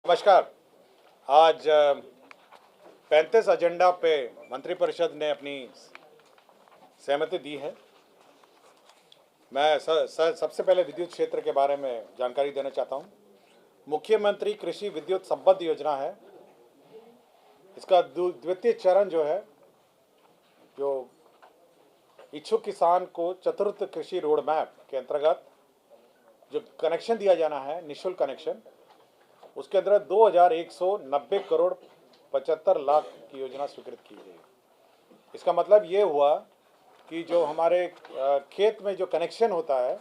नमस्कार। आज 35 एजेंडा पे मंत्रिपरिषद ने अपनी सहमति दी है। मैं सबसे पहले विद्युत क्षेत्र के बारे में जानकारी देना चाहता हूं। मुख्यमंत्री कृषि विद्युत संबद्ध योजना है। इसका द्वितीय चरण जो है, जो इच्छुक किसान को चतुर्थ कृषि रोड मैप के अंतर्गत जो कनेक्शन दिया जाना है, निःशुल्क कनेक्शन, उसके अंदर 2190 करोड़ 75 लाख की योजना स्वीकृत की गई। इसका मतलब ये हुआ कि जो हमारे खेत में जो कनेक्शन होता है,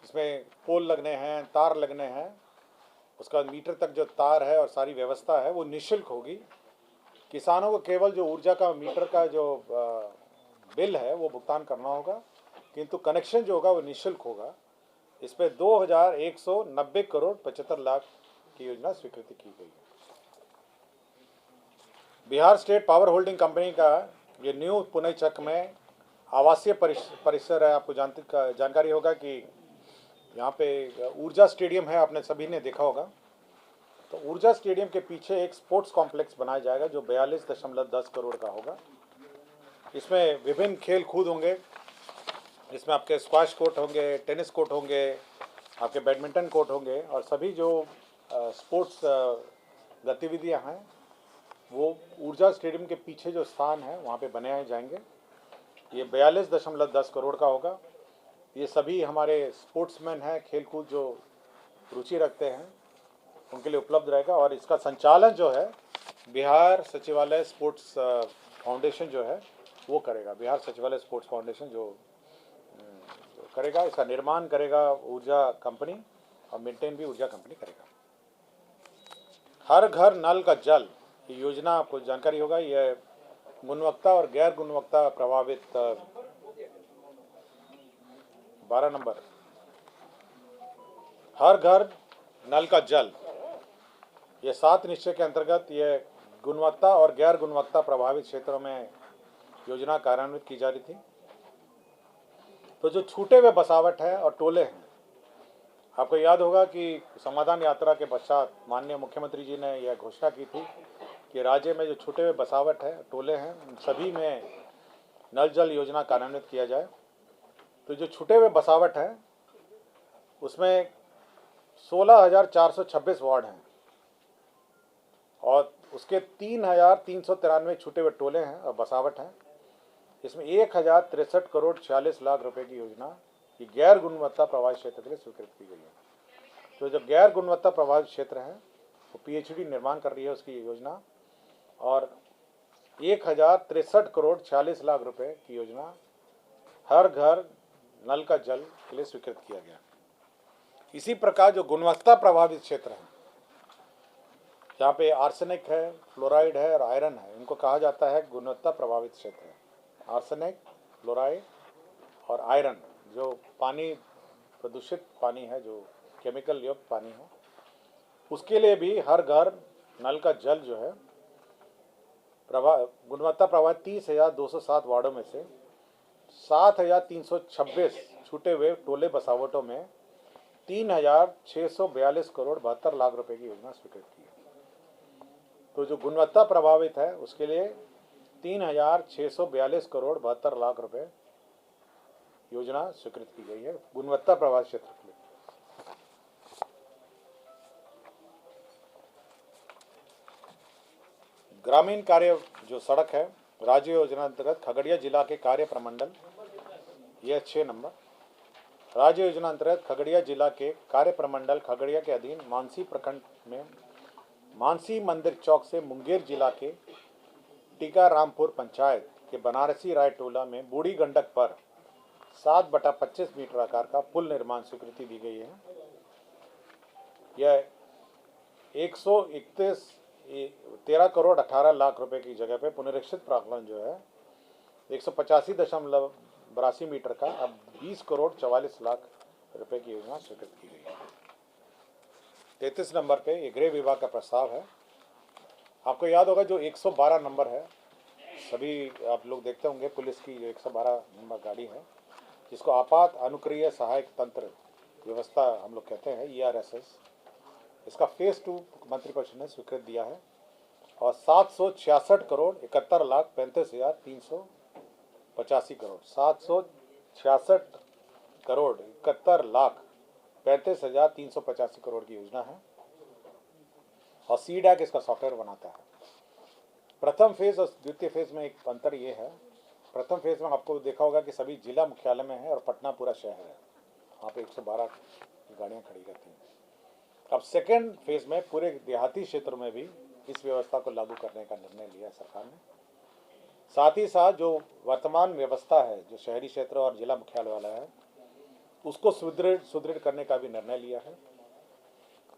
इसमें पोल लगने हैं, तार लगने हैं, उसका मीटर तक जो तार है और सारी व्यवस्था है वो निःशुल्क होगी। किसानों को केवल जो ऊर्जा का मीटर का जो बिल है वो भुगतान करना होगा, किंतु कनेक्शन जो होगा वो निःशुल्क होगा। इस पर 2190 करोड़ 75 लाख की योजना स्वीकृति की गई है। Bihar state power holding company का ये न्यू पुणे चक में आवासीय परिसर है। आपको जानकारी होगा कि यहाँ पे ऊर्जा स्टेडियम है, आपने सभी ने देखा होगा। तो ऊर्जा स्टेडियम के पीछे एक स्पोर्ट्स कॉम्प्लेक्स बनाया जाएगा जो 42.10 करोड़ का होगा। इसमें विभिन्न खेल कूद होंगे। इसमें आपके स्क्वाश कोर्ट होंगे, टेनिस कोर्ट होंगे, आपके बैडमिंटन कोर्ट होंगे, और सभी जो स्पोर्ट्स गतिविधियां हैं वो ऊर्जा स्टेडियम के पीछे जो स्थान है वहाँ पे बनाए जाएंगे। ये 42.10 करोड़ का होगा। ये सभी हमारे स्पोर्ट्समैन हैं, खेलकूद जो रुचि रखते हैं, उनके लिए उपलब्ध रहेगा। और इसका संचालन जो है बिहार सचिवालय स्पोर्ट्स फाउंडेशन जो है वो करेगा। बिहार सचिवालय स्पोर्ट्स फाउंडेशन जो करेगा, इसका निर्माण करेगा ऊर्जा कंपनी और मेंटेन भी ऊर्जा कंपनी करेगा। हर घर नल का जल योजना, आपको जानकारी होगा, यह गुणवत्ता और गैर गुणवत्ता प्रभावित 12 नंबर हर घर नल का जल, यह 7 निश्चय के अंतर्गत यह गुणवत्ता और गैर गुणवत्ता प्रभावित क्षेत्रों में योजना कार्यान्वित की जा रही थी। तो जो छूटे हुए बसावट है और टोले हैं, आपको याद होगा कि समाधान यात्रा के पश्चात माननीय मुख्यमंत्री जी ने यह घोषणा की थी कि राज्य में जो छूटे हुए बसावट है, टोले हैं, उन सभी में नल जल योजना कार्यान्वित किया जाए। तो जो छूटे हुए बसावट है उसमें 16,426 वार्ड हैं और उसके 3,393 छूटे हुए टोले हैं और बसावट हैं। इसमें 1,063 करोड़ 46 लाख रुपए की योजना की गैर गुणवत्ता प्रभावित क्षेत्र के लिए स्वीकृत की गई है। तो जो गैर गुणवत्ता प्रभावित क्षेत्र है वो पीएचडी निर्माण कर रही है उसकी योजना, और 1,063 करोड़ 46 लाख रुपए की योजना हर घर नल का जल के लिए स्वीकृत किया गया। इसी प्रकार जो गुणवत्ता प्रभावित क्षेत्र है, जहाँ पे आर्सेनिक है, फ्लोराइड है और आयरन है, इनको कहा जाता है गुणवत्ता प्रभावित क्षेत्र है। आर्सेनिक, फ्लोराइड और आयरन, जो पानी प्रदूषित पानी है, जो केमिकल युक्त पानी है, उसके लिए भी हर घर नल का जल जो है गुणवत्ता प्रभावित 30,207 वार्डों में से 7,326 छूटे हुए टोले बसावटों में 3,642 करोड़ 72 लाख रुपए की योजना स्वीकृत की है। तो जो गुणवत्ता प्रभावित है उसके लिए 3,642 करोड़ 72 लाख रुपए योजना स्वीकृत की गई है गुणवत्ता प्रभावित क्षेत्र के लिए। ग्रामीण कार्य जो सड़क है, राज्य योजना अंतर्गत खगड़िया जिला के कार्य प्रमंडल, यह 6 नंबर राज्य योजना अंतर्गत खगड़िया जिला के कार्य प्रमंडल खगड़िया के अधीन मानसी प्रखंड में मानसी मंदिर चौक से मुंगेर जिला के टीकारामपुर पंचायत के बनारसी राय टोला में बूढ़ी गंडक पर 7/25 मीटर आकार का पुल निर्माण स्वीकृति दी गई है। यह 13 करोड़ 18 लाख रुपए की जगह पे पुनरीक्षित प्रावधान जो है 185.82 मीटर का अब 20 करोड़ 44 लाख रुपए की योजना स्वीकृत की गई है। 33 नंबर पे ये गृह विभाग का प्रस्ताव है। आपको याद होगा जो 112 नंबर है, सभी आप लोग देखते होंगे, पुलिस की जो 112 नंबर गाड़ी है जिसको आपात अनुक्रिय सहायक तंत्र व्यवस्था हम लोग कहते हैं, ERSS, इसका फेज़ 2 मंत्रिपरिषद ने स्वीकृत दिया है और 766 करोड़ 71,35,385 करोड़ 766 करोड़ 71,35,385 करोड़ की योजना है और सीडैक इसका सॉफ्टवेयर बनाता है। प्रथम फेज़ और द्वितीय फेज़ में एक अंतर ये है, प्रथम फेज़ में आपको देखा होगा कि सभी जिला मुख्यालय में है और पटना पूरा शहर है, वहाँ पे 112 गाड़ियाँ खड़ी रहती हैं। अब सेकेंड फेज़ में पूरे देहाती क्षेत्रों में भी इस व्यवस्था को लागू करने का निर्णय लिया सरकार ने। साथ ही साथ जो वर्तमान व्यवस्था है, जो शहरी क्षेत्र और जिला मुख्यालय वाला है, उसको सुदृढ़ करने का भी निर्णय लिया है।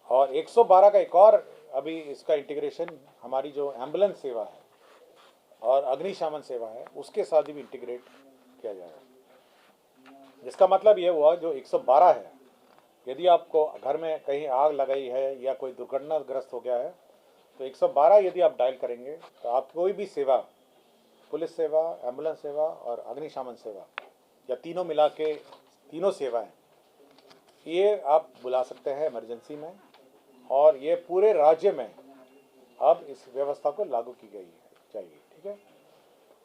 और 112 का एक और अभी इसका इंटीग्रेशन हमारी जो एम्बुलेंस सेवा है और अग्निशमन सेवा है उसके साथ भी इंटीग्रेट किया जाएगा। जिसका मतलब ये हुआ जो 112 है, यदि आपको घर में कहीं आग लगाई है या कोई दुर्घटनाग्रस्त हो गया है तो 112 यदि आप डायल करेंगे तो आप कोई भी सेवा, पुलिस सेवा, एम्बुलेंस सेवा और अग्निशमन सेवा या तीनों मिला के तीनों सेवाएं ये आप बुला सकते हैं इमरजेंसी में। और ये पूरे राज्य में अब इस व्यवस्था को लागू की गई है चाहिए। ठीक है,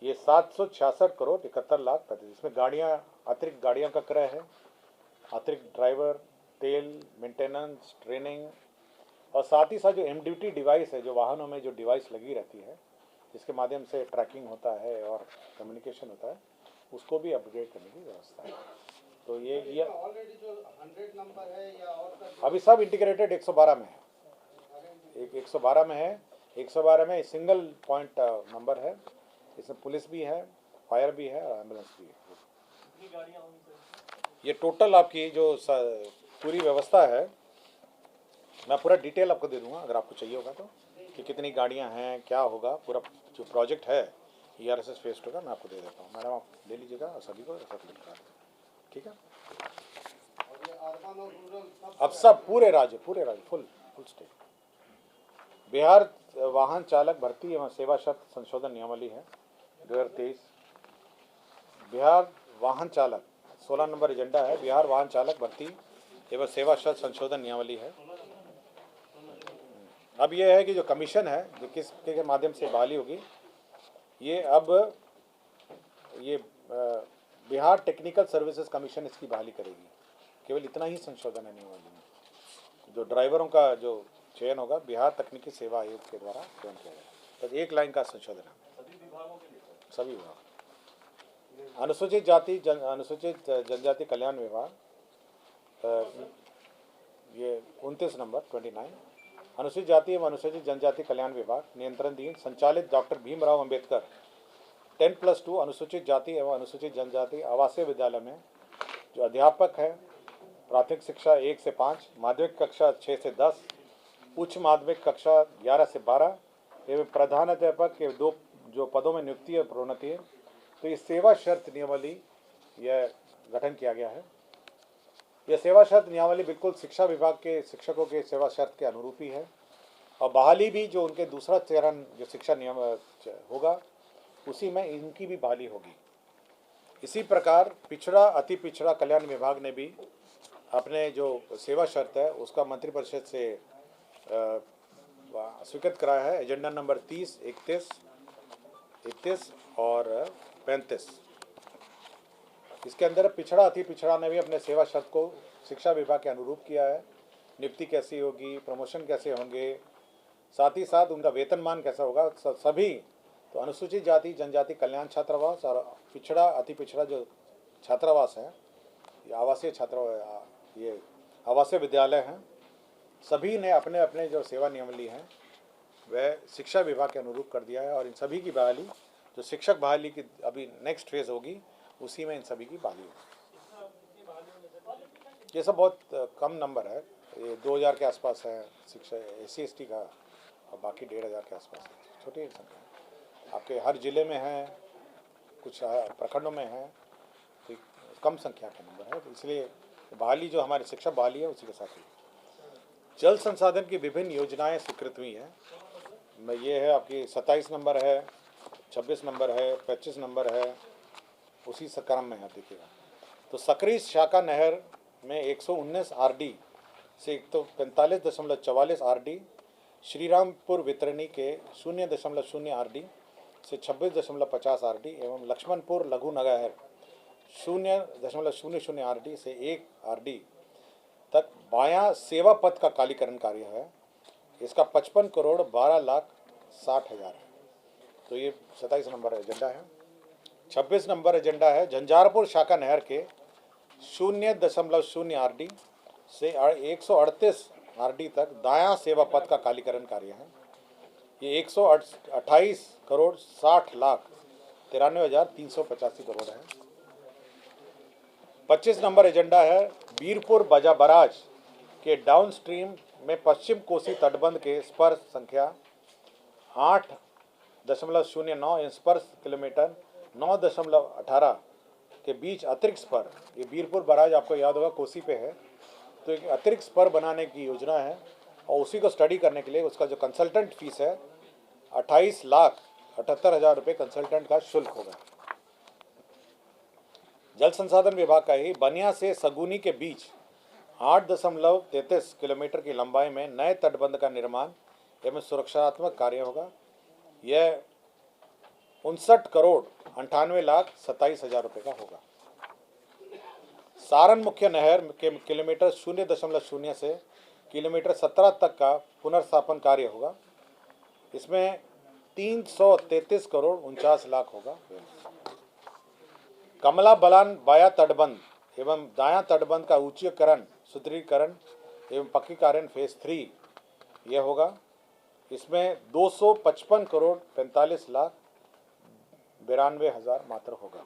ये 766 करोड़ 71 लाख प्रति, इसमें गाड़ियाँ, अतिरिक्त गाड़ियों का क्रय है, अतिरिक्त ड्राइवर, तेल, मेंटेनेंस, ट्रेनिंग और साथ ही साथ जो एमडीटी डिवाइस है, जो वाहनों में जो डिवाइस लगी रहती है जिसके माध्यम से ट्रैकिंग होता है और कम्युनिकेशन होता है, उसको भी अपग्रेड करने की व्यवस्था है। तो ये ऑलरेडी जो 100 नंबर है या और अभी सब इंटीग्रेटेड 112 में है, एक 112 में है। 112 में सिंगल पॉइंट नंबर है, इसमें पुलिस भी है, फायर भी है और एम्बुलेंस भी है। ये टोटल आपकी जो पूरी व्यवस्था है, मैं पूरा डिटेल आपको दे दूंगा अगर आपको चाहिए होगा तो, कि कितनी गाड़ियां हैं, क्या होगा, पूरा जो प्रोजेक्ट है ERSS फेज 2 का मैं आपको दे देता हूँ। मैडम आप ले लीजिएगा और सभी को सबमिट करा दें। ठीक है, अर्बन और रूरल अब सब पूरे राज्य फुल स्टेट। बिहार वाहन चालक भर्ती एवं सेवा शर्त संशोधन नियमावली है 2023। बिहार वाहन चालक 16 नंबर एजेंडा है, बिहार वाहन चालक भर्ती एवं सेवा शर्त संशोधन नियमावली है। अब यह है कि जो कमीशन है, जो किसके माध्यम से बहाली होगी, ये अब ये बिहार टेक्निकल सर्विसेज कमीशन इसकी बहाली करेगी। केवल इतना ही संशोधन है नियमावली में। जो ड्राइवरों का जो चयन होगा बिहार तकनीकी सेवा आयोग के द्वारा चयन किया जाएगा। तो एक लाइन का संशोधन है सभी विभाग। अनुसूचित जनजाति कल्याण विभाग, ये 29 नंबर 29, अनुसूचित जाति एवं अनुसूचित जनजाति कल्याण विभाग नियंत्रणाधीन संचालित डॉक्टर भीमराव अंबेडकर 10+2 अनुसूचित जाति एवं अनुसूचित जनजाति आवासीय विद्यालय में जो अध्यापक है, प्राथमिक शिक्षा 1 से 5, माध्यमिक कक्षा 6 से 10, उच्च माध्यमिक कक्षा 11 से 12 एवं प्रधानाध्यापक के 2 जो पदों में नियुक्ति और प्रोन्नति है, तो ये सेवा शर्त नियमावली यह गठन किया गया है। यह सेवा शर्त नियमावली बिल्कुल शिक्षा विभाग के शिक्षकों के सेवा शर्त के अनुरूप ही है और बहाली भी जो उनके दूसरा चरण जो शिक्षा नियम होगा उसी में इनकी भी बहाली होगी। इसी प्रकार पिछड़ा अति पिछड़ा कल्याण विभाग ने भी अपने जो सेवा शर्त है उसका मंत्रिपरिषद से स्वीकृत कराया है। एजेंडा नंबर 30, 31 और 35। इसके अंदर पिछड़ा अति पिछड़ा ने भी अपने सेवा शर्त को शिक्षा विभाग के अनुरूप किया है। नियुक्ति कैसी होगी, प्रमोशन कैसे होंगे, साथ ही साथ उनका वेतनमान कैसा होगा, सभी। तो अनुसूचित जाति जनजाति कल्याण छात्रावास और पिछड़ा अति पिछड़ा जो छात्रावास है, ये आवासीय ये आवासीय विद्यालय हैं, सभी ने अपने अपने जो सेवा नियमावली हैं वह शिक्षा विभाग के अनुरूप कर दिया है। और इन सभी की बहाली जो शिक्षक बहाली की अभी नेक्स्ट फेज होगी उसी में इन सभी की बहाली होगी। ये सब बहुत कम नंबर है, ये 2000 के आसपास है शिक्षा SC/ST का और बाकी 1500 के आसपास है, छोटी संख्या है। आपके हर जिले में है, कुछ प्रखंडों में है, तो कम संख्या का नंबर है। तो इसलिए बहाली जो हमारी शिक्षा बहाली है उसी के साथ ही जल संसाधन की विभिन्न योजनाएं स्वीकृत हुई हैं। ये है आपकी 27 नंबर है, 26 नंबर है, 25 नंबर है, उसी क्रम में है। देखिएगा तो सकरी शाखा नहर में 119 RD से 145.44 RD, श्रीरामपुर वितरणी के 0.0 RD से 26.50 RD एवं लक्ष्मणपुर लघु नगर 0.00 RD से 1 RD तक बायां सेवा पथ का कालीकरण कार्य है। इसका 55 करोड़ 12 लाख 60 हज़ार है। तो ये 27 नंबर एजेंडा है। 26 नंबर एजेंडा है झंझारपुर शाखा नहर के 0.0 RD से 138 RD तक दायां सेवा पथ का कालीकरण कार्य है। ये 128 करोड़ 60 लाख 93,385 करोड़ है। 25 नंबर एजेंडा है बीरपुर बजा बराज के डाउन स्ट्रीम में पश्चिम कोसी तटबंध के स्पर संख्या 8.09 स्पर्श किलोमीटर 9.18 के बीच अतिरिक्त स्पर, ये बीरपुर बराज आपको याद होगा कोसी पे है, तो एक अतिरिक्त स्पर बनाने की योजना है और उसी को स्टडी करने के लिए उसका जो कंसल्टेंट फीस है 28,78,000 रुपये कंसल्टेंट का शुल्क होगा। जल संसाधन विभाग का ही बनिया से सगुनी के बीच 8.33 किलोमीटर की लंबाई में नए तटबंध का निर्माण एवं सुरक्षात्मक कार्य होगा। यह 59 करोड़ 98 लाख 27 हज़ार रुपये का होगा। सारण मुख्य नहर के किलोमीटर 0.0 से किलोमीटर 17 तक का पुनर्स्थापन कार्य होगा। इसमें 333 करोड़ 49 लाख होगा। कमला बलान बाया तटबंध एवं दायां तटबंध का ऊंचीकरण सुदृढ़ीकरण एवं पक्कीकरण फेज 3 यह होगा। इसमें 255 करोड़ 45 लाख 92 हज़ार मात्र होगा।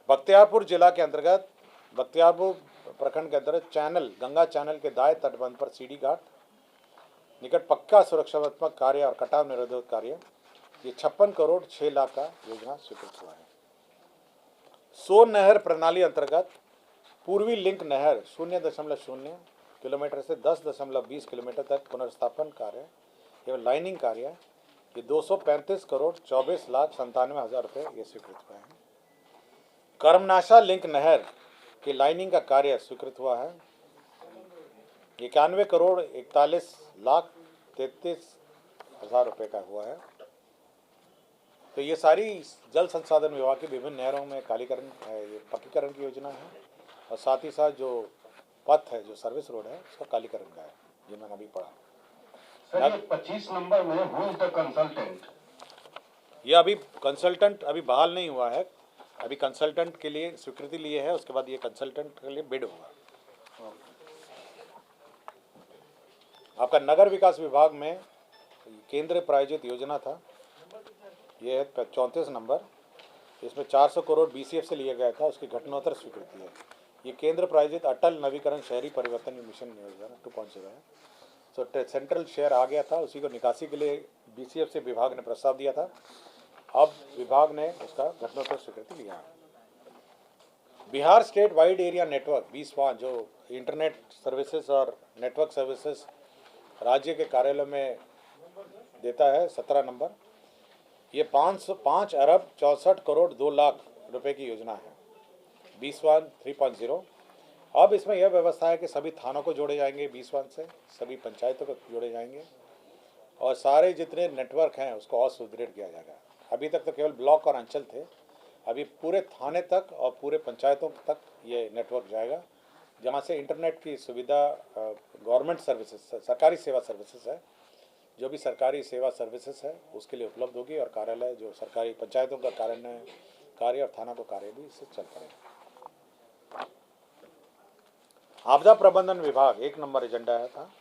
बख्तियारपुर जिला के अंतर्गत बख्तियारपुर प्रखंड के अंतर्गत चैनल गंगा चैनल के दाएं तटबंध पर सीढ़ी घाट निकट पक्का सुरक्षात्मक कार्य और कटाव निरोधक कार्य, ये 56 करोड़ 6 लाख का योजना स्वीकृत हुआ है। सोन नहर प्रणाली अंतर्गत पूर्वी लिंक नहर 0.0 किलोमीटर से 10.20 किलोमीटर तक पुनर्स्थापन कार्य एवं लाइनिंग कार्य, ये 235 करोड़ 24 लाख 97 हज़ार रुपये ये स्वीकृत हुए हैं। कर्मनाशा लिंक नहर की लाइनिंग का कार्य स्वीकृत हुआ है। 91 करोड़ 41 लाख 33 हज़ार रुपये का हुआ है। तो ये सारी जल संसाधन विभाग की विभिन्न नहरों में कालीकरण ये पक्कीकरण की योजना है और साथ ही साथ जो पथ है जो सर्विस रोड है उसका कालीकरण का है, ये मैंने अभी पढ़ा। सर ये 25 नंबर में हु इज द कंसल्टेंट? ये अभी कंसल्टेंट अभी बहाल नहीं हुआ है, अभी कंसल्टेंट के लिए स्वीकृति लिए है, उसके बाद ये कंसल्टेंट के लिए बिड होगा। आपका नगर विकास विभाग में केंद्र प्रायोजित योजना था, ये है 34 नंबर। इसमें 400 करोड़ BCF से लिया गया था, उसकी घटनोत्तर स्वीकृति है। ये केंद्र प्रायोजित अटल नवीकरण शहरी परिवर्तन मिशन योजना 2.0 है। तो सेंट्रल शेयर आ गया था, उसी को निकासी के लिए BCF से विभाग ने प्रस्ताव दिया था। अब विभाग ने उसका घटनोत्तर स्वीकृति लिया है। Bihar state wide area network 20वां जो इंटरनेट सर्विसेज और नेटवर्क सर्विसेज राज्य के कार्यालय में देता है 17 नंबर, ये 5 अरब 64 करोड़ 2 लाख रुपए की योजना है 20वां 3.0। अब इसमें यह व्यवस्था है कि सभी थानों को जोड़े जाएंगे 20वां से, सभी पंचायतों को जोड़े जाएंगे और सारे जितने नेटवर्क हैं उसको और सुदृढ़ किया जाएगा। अभी तक तो केवल ब्लॉक और अंचल थे, अभी पूरे थाने तक और पूरे पंचायतों तक ये नेटवर्क जाएगा, जहाँ से इंटरनेट की सुविधा गवर्नमेंट सर्विसेज सरकारी सेवा सर्विसेज है, जो भी सरकारी सेवा सर्विसेज है उसके लिए उपलब्ध होगी और कार्यालय जो सरकारी पंचायतों का कार्य और थाना का कार्य भी इससे चल पड़ेगा। आपदा प्रबंधन विभाग 1 नंबर एजेंडा है था।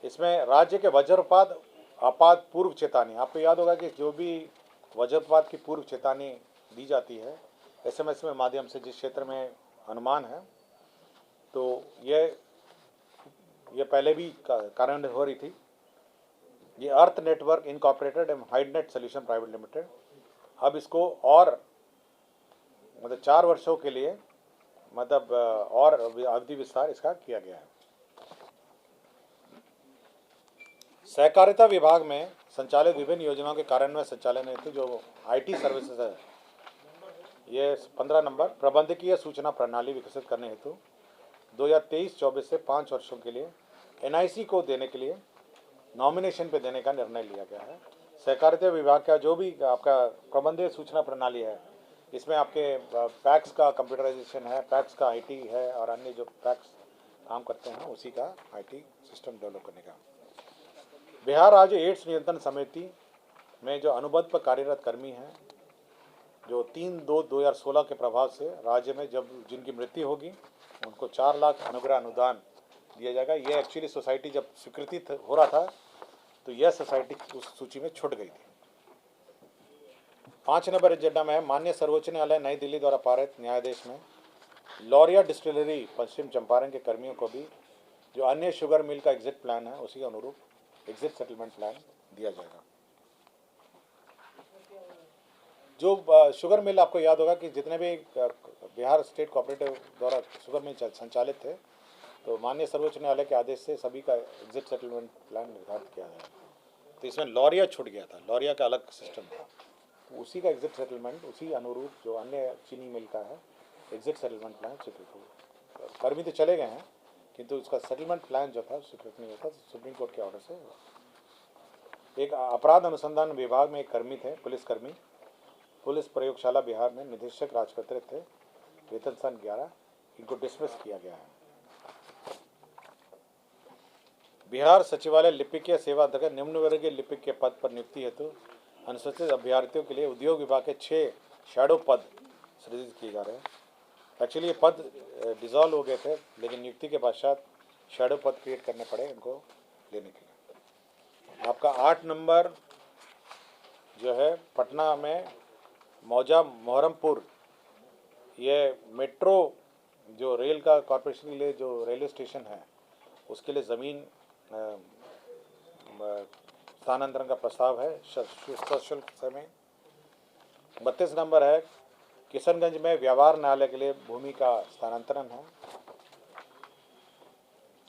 इसमें राज्य के वज्रपात आपात पूर्व चेतावनी, आपको याद होगा कि जो भी वज्रपात की पूर्व चेतावनी दी जाती है SMS में माध्यम से जिस क्षेत्र में अनुमान है, तो ये पहले भी कार्यान्वित हो रही थी। ये अर्थ नेटवर्क इनकॉर्पोरेटेड एवं हाइडनेट सोल्यूशन प्राइवेट लिमिटेड, अब इसको और मतलब 4 वर्षों के लिए मतलब और अवधि विस्तार इसका किया गया है। सहकारिता विभाग में संचालित विभिन्न योजनाओं के कार्यान्वयन संचालन हेतु जो IT सर्विसेज है, ये 15 नंबर प्रबंधकीय सूचना प्रणाली विकसित करने हेतु 2023-24 से 5 वर्षों के लिए NIC को देने के लिए नॉमिनेशन पे देने का निर्णय लिया गया है। सहकारिता विभाग का जो भी आपका प्रबंधीय सूचना प्रणाली है, इसमें आपके पैक्स का कंप्यूटराइजेशन है, पैक्स का IT है और अन्य जो पैक्स काम करते हैं उसी का IT सिस्टम डेवलप करने का। बिहार राज्य एड्स नियंत्रण समिति में जो अनुबंध पर कार्यरत कर्मी हैं, जो 3/2/2016 के प्रभाव से राज्य में जब जिनकी मृत्यु होगी उनको 4 लाख अनुग्रह अनुदान दिया जाएगा। ये एक्चुअली सोसाइटी जब स्वीकृति हो रहा था तो यह सोसाइटी उस सूची में छूट गई थी। 5 नंबर एजेंडा में है माननीय सर्वोच्च न्यायालय नई दिल्ली द्वारा पारित न्यायाधीश में लॉरिया डिस्टिलरी पश्चिम चंपारण के कर्मियों को भी जो अन्य शुगर मिल का एग्जिट प्लान है उसी के अनुरूप एग्जिट सेटलमेंट प्लान दिया जाएगा। जो शुगर मिल, आपको याद होगा कि जितने भी बिहार स्टेट कोऑपरेटिव द्वारा शुगर मिल संचालित थे, तो माननीय सर्वोच्च न्यायालय के आदेश से सभी का एग्जिट सेटलमेंट प्लान निर्धारित किया गया। तो इसमें लॉरिया छूट गया था, लॉरिया का अलग सिस्टम था, तो उसी का एग्जिट सेटलमेंट उसी अनुरूप जो अन्य चीनी मिल का है एग्जिट सेटलमेंट प्लान स्वीकृत हुआ। कर्मी तो चले गए हैं किंतु उसका सेटलमेंट प्लान जो था स्वीकृत नहीं होता, सुप्रीम कोर्ट के ऑर्डर से। एक अपराध अनुसंधान विभाग में एक कर्मी थे, पुलिसकर्मी, पुलिस प्रयोगशाला बिहार में निदेशक राजपत्रित थे, वेतन सन 11, इनको डिसमिस किया गया है। बिहार सचिवालय लिपिकीय सेवा अंतर्गत निम्न वर्गीय लिपिक के पद पर नियुक्ति हेतु अनुसूचित अभ्यर्थियों के लिए उद्योग विभाग के 6 शैडो पद सृजित किए जा रहे हैं। एक्चुअली ये पद डिसॉल्व हो गए थे, लेकिन नियुक्ति के पश्चात शैडो पद क्रिएट करने पड़े इनको लेने के लिए। आपका 8 नंबर जो है पटना में मौजा मोहरमपुर, ये मेट्रो जो रेल का कॉरपोरेशन के लिए जो रेलवे स्टेशन है उसके लिए ज़मीन स्थानांतरण का प्रस्ताव है सशुल्क समय। 32 नंबर है किशनगंज में व्यवहार न्यायालय के लिए भूमि का स्थानांतरण है।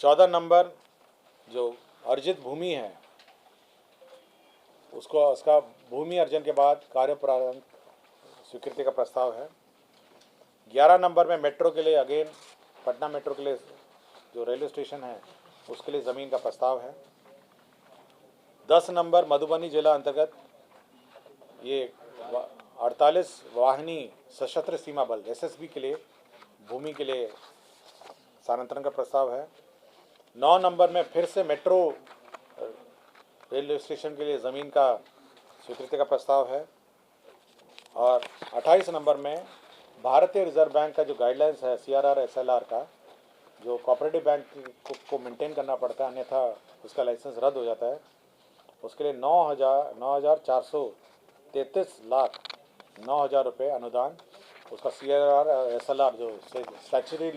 14 नंबर जो अर्जित भूमि है उसका भूमि अर्जन के बाद कार्य प्रारंभ स्वीकृति का प्रस्ताव है। 11 नंबर में मेट्रो के लिए अगेन पटना मेट्रो के लिए जो रेलवे स्टेशन है उसके लिए ज़मीन का प्रस्ताव है। 10 नंबर मधुबनी जिला अंतर्गत ये 48 वाहिनी सशस्त्र सीमा बल SSB के लिए भूमि के लिए स्थानांतरण का प्रस्ताव है। 9 नंबर में फिर से मेट्रो रेलवे स्टेशन के लिए ज़मीन का स्वीकृति का प्रस्ताव है। और 28 नंबर में भारतीय रिजर्व बैंक का जो गाइडलाइंस है CRR SLR का, जो कोऑपरेटिव बैंक को मेंटेन करना पड़ता है अन्यथा उसका लाइसेंस रद्द हो जाता है, उसके लिए 9,433,09,000 रुपये अनुदान, उसका CRR SLR जो स्टैट्यूटरी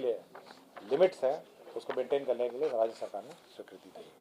लिमिट्स हैं उसको मेंटेन करने के लिए राज्य सरकार ने स्वीकृति दी।